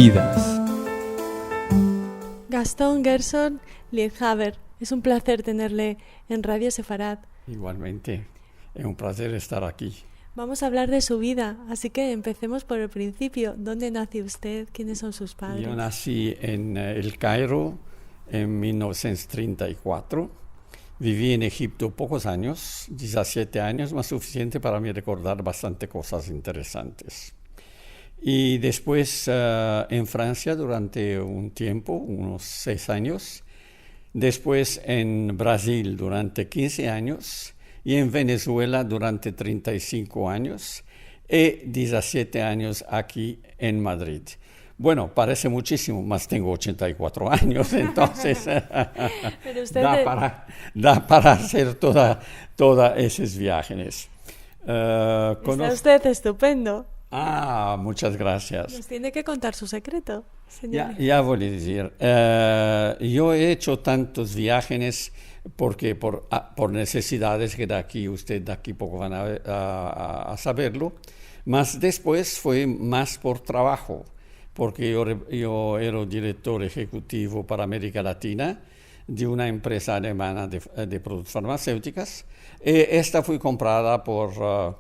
vidas. Gastón Gerson Lienhaber, es un placer tenerle en Radio Sefarad. Igualmente, es un placer estar aquí. Vamos a hablar de su vida, así que empecemos por el principio. ¿Dónde nació usted? ¿Quiénes son sus padres? Yo nací en El Cairo en 1934. Viví en Egipto pocos años, 17 años, más suficiente para mí recordar bastante cosas interesantes. Y después en Francia durante un tiempo, unos 6 años. Después en Brasil durante 15 años. Y en Venezuela durante 35 años y 17 años aquí en Madrid. Bueno, parece muchísimo, más tengo 84 años, entonces Pero usted da para hacer todos esos viajes. Está usted estupendo. Muchas gracias. Nos tiene que contar su secreto, señor. Ya voy a decir. Yo he hecho tantos viajes porque por necesidades que de aquí poco van a saberlo, más después fue más por trabajo, porque yo era director ejecutivo para América Latina de una empresa alemana de productos farmacéuticos. Esta fue comprada por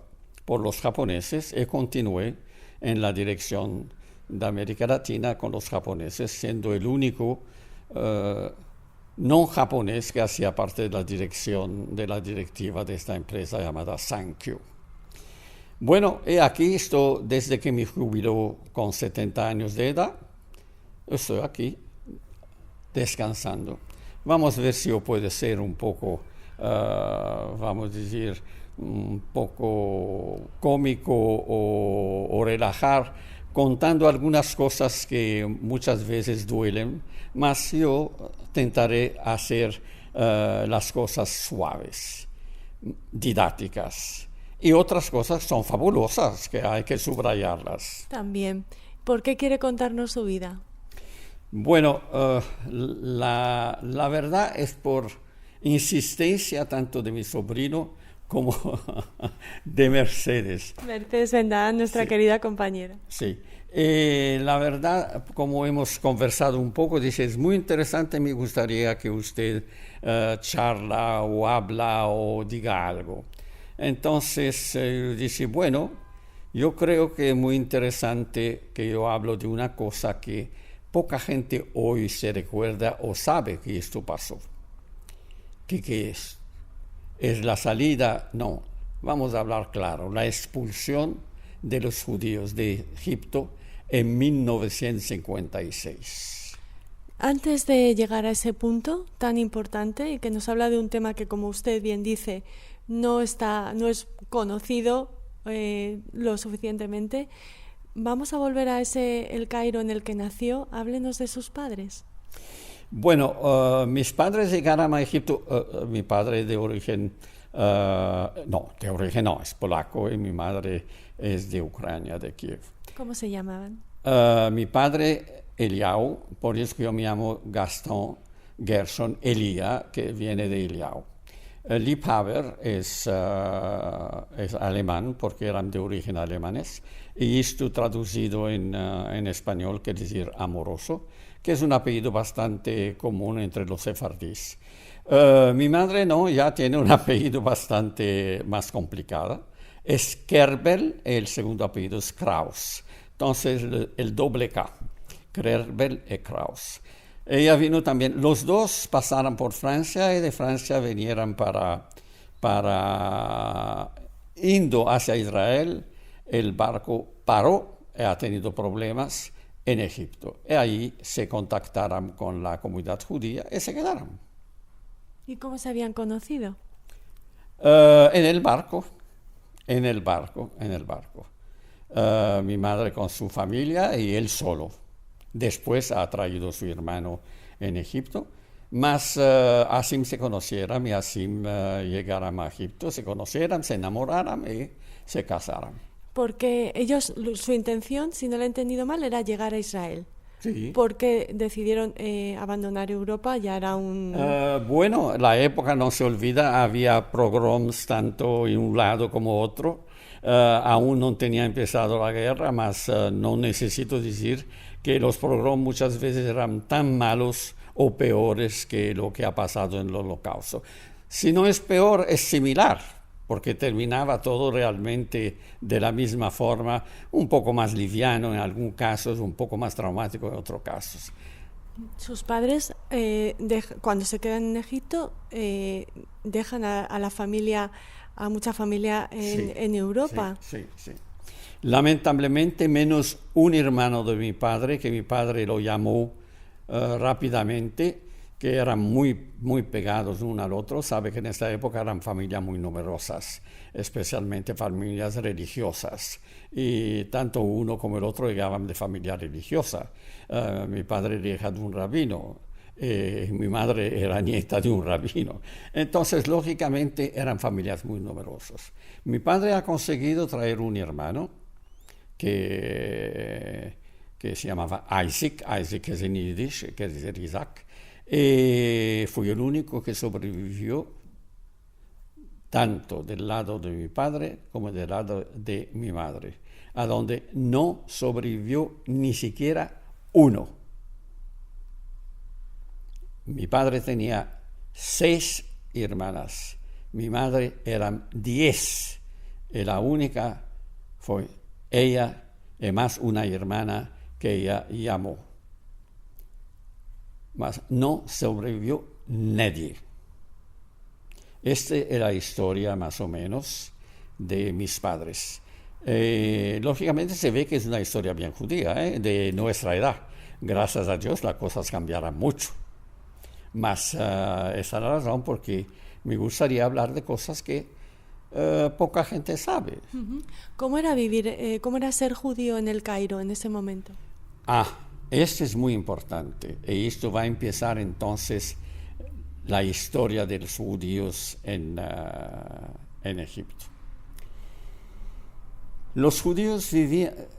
los japoneses y continué en la dirección de América Latina con los japoneses, siendo el único no japonés que hacía parte de la directiva de esta empresa llamada Sankyo. Bueno, y aquí estoy desde que me jubiló con 70 años de edad. Estoy aquí descansando. Vamos a ver si yo puedo ser un poco, vamos a decir, un poco cómico o relajar, contando algunas cosas que muchas veces duelen, mas yo intentaré hacer las cosas suaves, didácticas. Y otras cosas son fabulosas, que hay que subrayarlas. También. ¿Por qué quiere contarnos su vida? Bueno, la verdad es por insistencia tanto de mi sobrino como de Mercedes. Mercedes Vendán, nuestra querida compañera. Sí. La verdad, como hemos conversado un poco, dice, es muy interesante, me gustaría que usted charla o habla o diga algo. Entonces, dice, bueno, yo creo que es muy interesante que yo hablo de una cosa que poca gente hoy se recuerda o sabe que esto pasó. ¿Qué es? ¿Es la salida? No, vamos a hablar claro, la expulsión de los judíos de Egipto en 1956. Antes de llegar a ese punto tan importante y que nos habla de un tema que, como usted bien dice, no es conocido lo suficientemente, vamos a volver a El Cairo en el que nació. Háblenos de sus padres. Bueno, mis padres llegaron a Egipto. Mi padre de origen no, es polaco y mi madre es de Ucrania, de Kiev. ¿Cómo se llamaban? Mi padre, Eliau, por eso yo me llamo Gastón Gerson Elia, que viene de Eliau. Liebhaber es alemán, porque eran de origen alemanes, y esto traducido en español quiere decir amoroso, que es un apellido bastante común entre los sefardíes. Mi madre ya tiene un apellido bastante más complicado. Es Kerbel, el segundo apellido es Kraus. Entonces, el doble K, Kerbel y Kraus. Ella vino también, los dos pasaron por Francia y de Francia vinieron para Indo hacia Israel. El barco paró y ha tenido problemas en Egipto. Y ahí se contactaron con la comunidad judía y se quedaron. ¿Y cómo se habían conocido? En el barco. Mi madre con su familia y él solo. Después ha traído a su hermano en Egipto, mas así se conocieron y así llegaron a Egipto, se conocieron, se enamoraron y se casaron. Porque ellos, su intención, si no lo he entendido mal, era llegar a Israel. Sí. ¿Por qué decidieron abandonar Europa? Ya era un... Bueno, la época no se olvida, había pogroms tanto en un lado como otro. Aún no tenía empezado la guerra, mas no necesito decir que los pogroms muchas veces eran tan malos o peores que lo que ha pasado en el Holocausto. Si no es peor, es similar, porque terminaba todo realmente de la misma forma, un poco más liviano en algunos casos, un poco más traumático en otros casos. Sus padres, cuando se quedan en Egipto, dejan a la familia, a mucha familia en Europa. Sí. Lamentablemente, menos un hermano de mi padre, que mi padre lo llamó rápidamente, que eran muy pegados uno al otro. Sabe que en esta época eran familias muy numerosas, especialmente familias religiosas. Y tanto uno como el otro llegaban de familia religiosa. Mi padre era hija de un rabino, mi madre era nieta de un rabino. Entonces, lógicamente, eran familias muy numerosas. Mi padre ha conseguido traer un hermano que se llamaba Isaac es en yiddish, que es decir Isaac, y fui el único que sobrevivió tanto del lado de mi padre como del lado de mi madre, a donde no sobrevivió ni siquiera uno. Mi padre tenía 6 hermanas, mi madre eran 10, y la única fue ella y más una hermana que ella llamó. Mas no sobrevivió nadie. Esta es la historia más o menos de mis padres. Lógicamente se ve que es una historia bien judía, de nuestra edad. Gracias a Dios las cosas cambiaron mucho. Mas esa es la razón porque me gustaría hablar de cosas que poca gente sabe. ¿Cómo era cómo era ser judío en el Cairo en ese momento? Esto es muy importante. Y esto va a empezar entonces la historia de los judíos en Egipto. Los judíos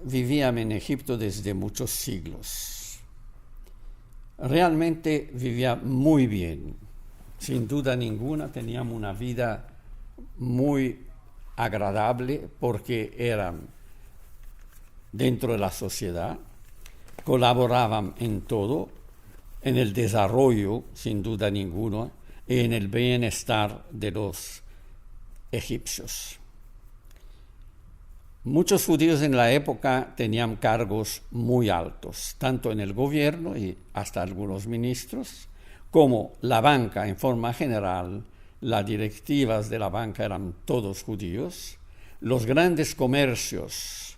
vivían en Egipto desde muchos siglos. Realmente vivían muy bien. Sin duda ninguna, tenían una vida muy agradable porque eran dentro de la sociedad, colaboraban en todo, en el desarrollo, sin duda ninguna, y en el bienestar de los egipcios. Muchos judíos en la época tenían cargos muy altos, tanto en el gobierno y hasta algunos ministros, como la banca en forma general. Las directivas de la banca eran todos judíos, los grandes comercios,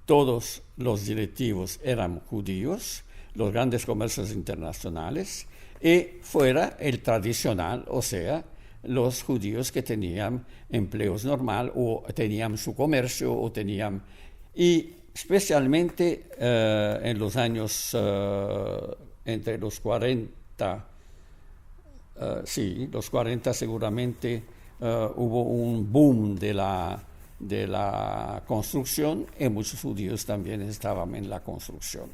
todos los directivos eran judíos, los grandes comercios internacionales, y fuera el tradicional, o sea, los judíos que tenían empleos normal o tenían su comercio o tenían... Y especialmente en los años entre los 40... los 40 seguramente hubo un boom de la construcción y muchos judíos también estaban en la construcción.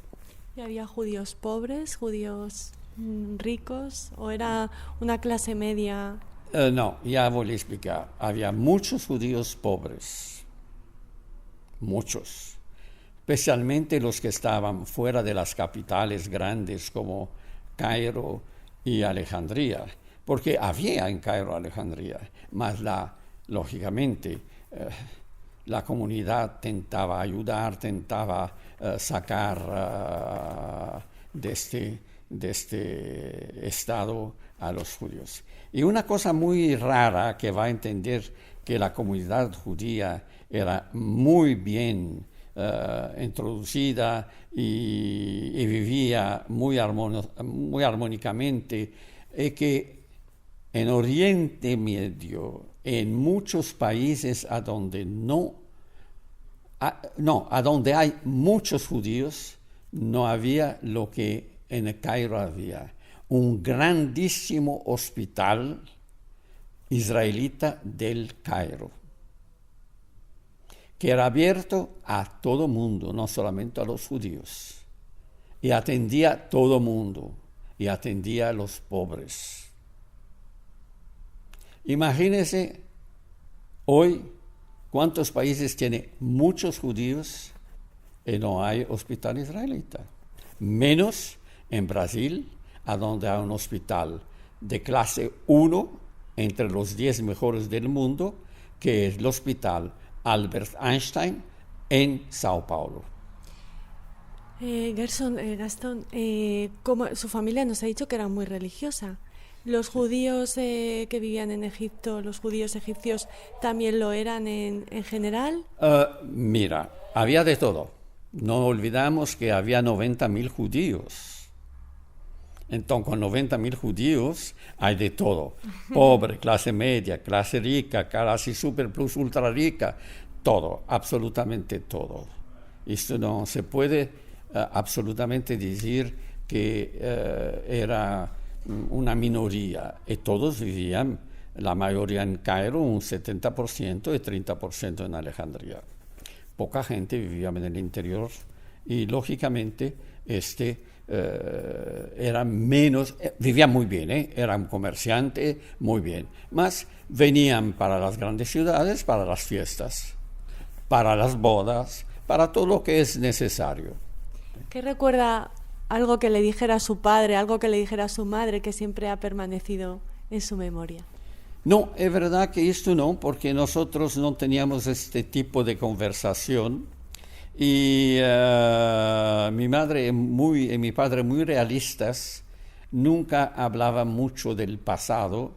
¿Y había judíos pobres, judíos ricos o era una clase media? No, ya voy a explicar. Había muchos judíos pobres, muchos, especialmente los que estaban fuera de las capitales grandes como Cairo y Alejandría, porque había en Cairo Alejandría, mas lógicamente la comunidad tentaba ayudar, tentaba sacar de este estado a los judíos. Y una cosa muy rara que va a entender que la comunidad judía era muy bien introducida y vivía muy armónicamente, que en Oriente Medio, en muchos países a donde hay muchos judíos, no había lo que en el Cairo había, un grandísimo hospital israelita del Cairo, que era abierto a todo mundo, no solamente a los judíos. y atendía a todo mundo y atendía a los pobres. Imagínense hoy cuántos países tienen muchos judíos y no hay hospital israelita. Menos en Brasil, a donde hay un hospital de clase 1 entre los 10 mejores del mundo, que es el Hospital Albert Einstein en Sao Paulo. Gastón, como su familia nos ha dicho que era muy religiosa. ¿Los judíos que vivían en Egipto, los judíos egipcios, también lo eran en general? Mira, había de todo. No olvidamos que había 90.000 judíos. Entonces, con 90.000 judíos hay de todo. Pobre, clase media, clase rica, clase super plus ultra rica, todo, absolutamente todo. Esto no se puede absolutamente decir que era una minoría. Y todos vivían, la mayoría en Cairo, un 70% y 30% en Alejandría. Poca gente vivía en el interior y, lógicamente, era menos, vivían muy bien, eran comerciantes, muy bien, mas venían para las grandes ciudades, para las fiestas, para las bodas, para todo lo que es necesario. ¿Qué recuerda algo que le dijera a su padre, algo que le dijera a su madre que siempre ha permanecido en su memoria? No, es verdad que esto no, porque nosotros no teníamos este tipo de conversación. Y mi madre y mi padre, muy realistas, nunca hablaban mucho del pasado,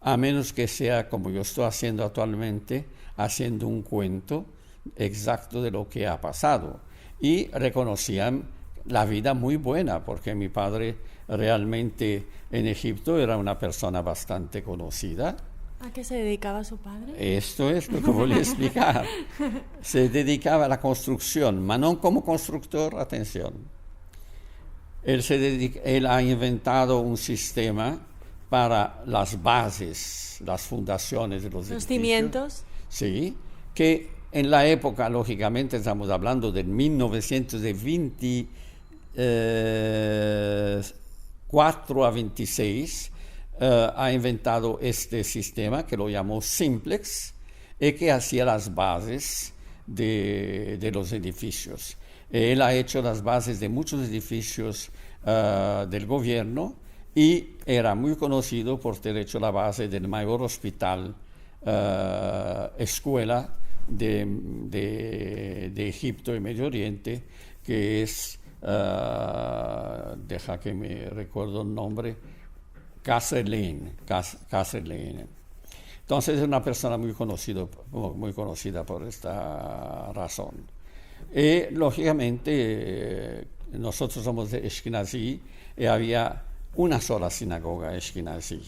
a menos que sea, como yo estoy haciendo actualmente, haciendo un cuento exacto de lo que ha pasado. Y reconocían la vida muy buena, porque mi padre realmente en Egipto era una persona bastante conocida. ¿A qué se dedicaba su padre? Esto es lo que voy a explicar. Se dedicaba a la construcción, pero no como constructor, atención. Él ha inventado un sistema para las bases, las fundaciones de los edificios. Cimientos. Sí, que en la época, lógicamente, estamos hablando de 1924 a 26, ha inventado este sistema que lo llamó Simplex y que hacía las bases de los edificios. Él ha hecho las bases de muchos edificios del gobierno y era muy conocido por tener hecho la base del mayor hospital, escuela de Egipto y Medio Oriente, que es, deja que me recuerdo el nombre, Kasserlein. Entonces es una persona muy conocida por esta razón. Y lógicamente nosotros somos de Ashkenazí y había una sola sinagoga Ashkenazí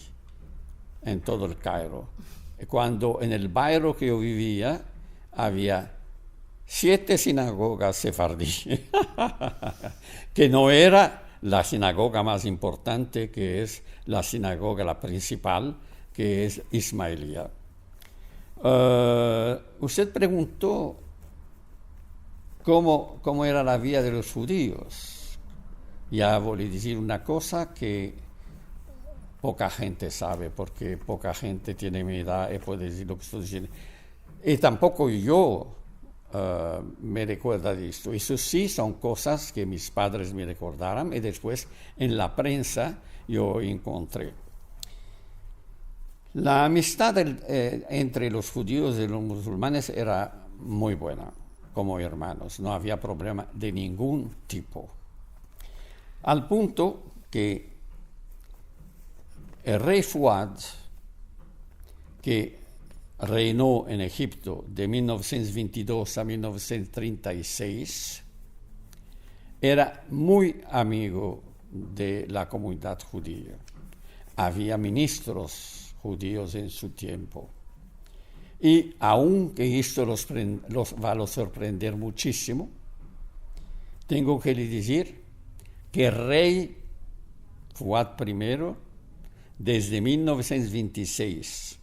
en todo el Cairo. Cuando en el barrio que yo vivía había 7 sinagogas sefardí, que no era la sinagoga más importante, que es la sinagoga, la principal, que es Ismailía. Usted preguntó cómo era la vida de los judíos. Ya voy a decir una cosa que poca gente sabe, porque poca gente tiene mi edad y puede decir lo que estoy diciendo. Y tampoco yo me recuerda de esto. Eso sí son cosas que mis padres me recordaron y después en la prensa yo encontré. La amistad entre los judíos y los musulmanes era muy buena, como hermanos. No había problema de ningún tipo. Al punto que el rey Fuad, que reinó en Egipto de 1922 a 1936, era muy amigo de la comunidad judía. Había ministros judíos en su tiempo. Y aunque esto los va a sorprender muchísimo, tengo que decir que el rey Fuad I, desde 1922,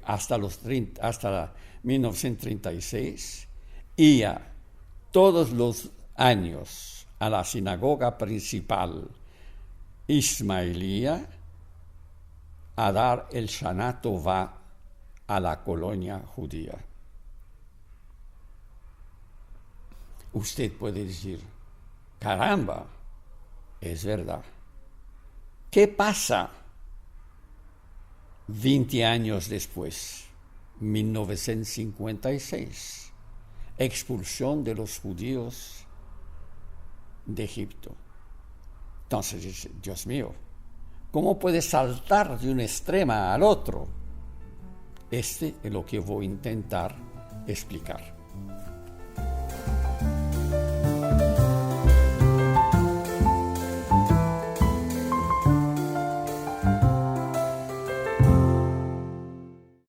hasta 1936, iba todos los años a la sinagoga principal ismaelía a dar el Shana Tová a la colonia judía. Usted puede decir, caramba, es verdad. ¿Qué pasa 20 años después? 1956, expulsión de los judíos de Egipto. Entonces dice, Dios mío, ¿cómo puede saltar de un extremo al otro? Este es lo que voy a intentar explicar.